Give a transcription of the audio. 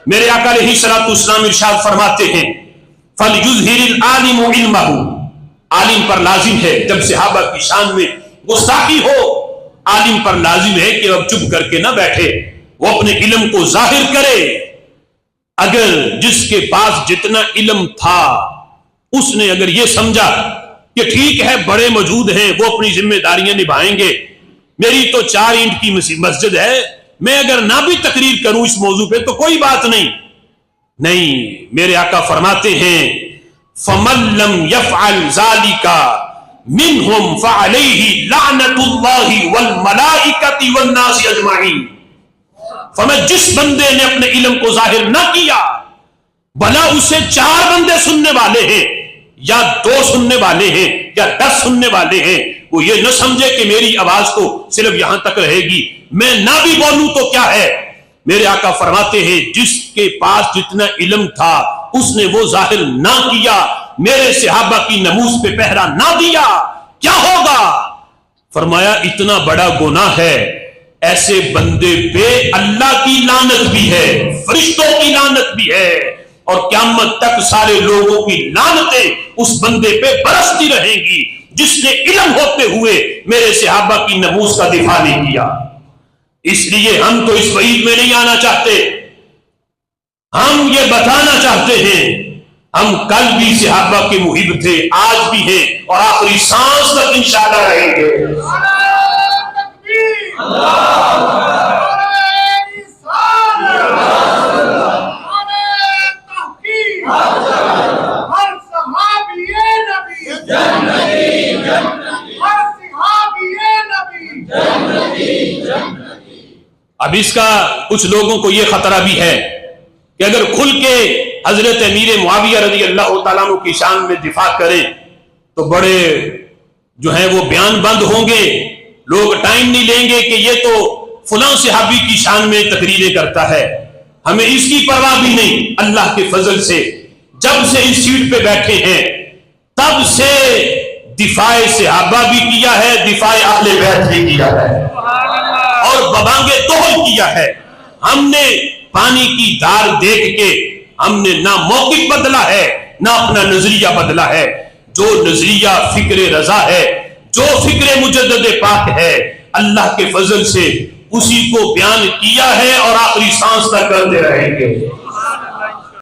میرے آقا علیہ الصلوۃ والسلام ارشاد فرماتے ہیں فَلْيُظْهِرِ الْعَالِمُ عِلْمَهُ، عالم پر لازم ہے جب صحابہ کی شان میں گستاخی ہو، عالم پر لازم ہے کہ اب چپ کر کے نہ بیٹھے، وہ اپنے علم کو ظاہر کرے۔ اگر جس کے پاس جتنا علم تھا اس نے اگر یہ سمجھا کہ ٹھیک ہے بڑے موجود ہیں وہ اپنی ذمہ داریاں نبھائیں گے، میری تو 4 اینٹ کی مسجد ہے، میں اگر نہ بھی تقریر کروں اس موضوع پہ تو کوئی بات نہیں، میرے آقا فرماتے ہیں فَمَن لَّمْ يَفْعَلْ ذَلِكَ مِنْهُمْ فَعَلَيْهِ لَعْنَةُ اللَّهِ وَالْمَلَائِكَةِ وَالنَّاسِ أَجْمَعِينَ، فرمایا جس بندے نے اپنے علم کو ظاہر نہ کیا، بھلا اسے 4 بندے سننے والے ہیں یا 2 سننے والے ہیں یا 10 سننے والے ہیں، وہ یہ نہ سمجھے کہ میری آواز تو صرف یہاں تک رہے گی، میں نہ بھی بولوں تو کیا ہے۔ میرے آقا فرماتے ہیں جس کے پاس جتنا علم تھا اس نے وہ ظاہر نہ کیا، میرے صحابہ کی نموز پہ پہرا نہ دیا، کیا ہوگا؟ فرمایا اتنا بڑا گناہ ہے، ایسے بندے پہ اللہ کی لعنت بھی ہے، فرشتوں کی لعنت بھی ہے، اور قیامت تک سارے لوگوں کی لعنتیں اس بندے پہ برستی رہیں گی جس نے علم ہوتے ہوئے میرے صحابہ کی نموز کا دفاع نہیں کیا۔ اس لیے ہم تو اس وعید میں نہیں آنا چاہتے، ہم یہ بتانا چاہتے ہیں ہم کل بھی صحابہ کے محب تھے، آج بھی ہیں اور آخری سانس تک انشاءاللہ رہیں گے۔ اب اس کا کچھ لوگوں کو یہ خطرہ بھی ہے کہ اگر کھل کے حضرت امیر معاویہ رضی اللہ تعالیٰ عنہ کی شان میں دفاع کریں تو بڑے جو ہیں وہ بیان بند ہوں گے، لوگ ٹائم نہیں لیں گے کہ یہ تو فلاں صحابی کی شان میں تقریریں کرتا ہے۔ ہمیں اس کی پرواہ بھی نہیں، اللہ کے فضل سے جب سے اس سیٹ پہ بیٹھے ہیں تب سے دفاع صحابہ بھی کیا ہے، دفاع اہل بیت بھی کیا ہے اور ببانگے توہل کیا ہے۔ ہم نے پانی کی دھار دیکھ کے ہم نے نہ موقف بدلا ہے نہ اپنا نظریہ بدلا ہے، جو نظریہ فکر رضا ہے، جو فکر مجدد پاک ہے، اللہ کے فضل سے اسی کو بیان کیا ہے اور آخری سانس تک کرتے رہیں گے۔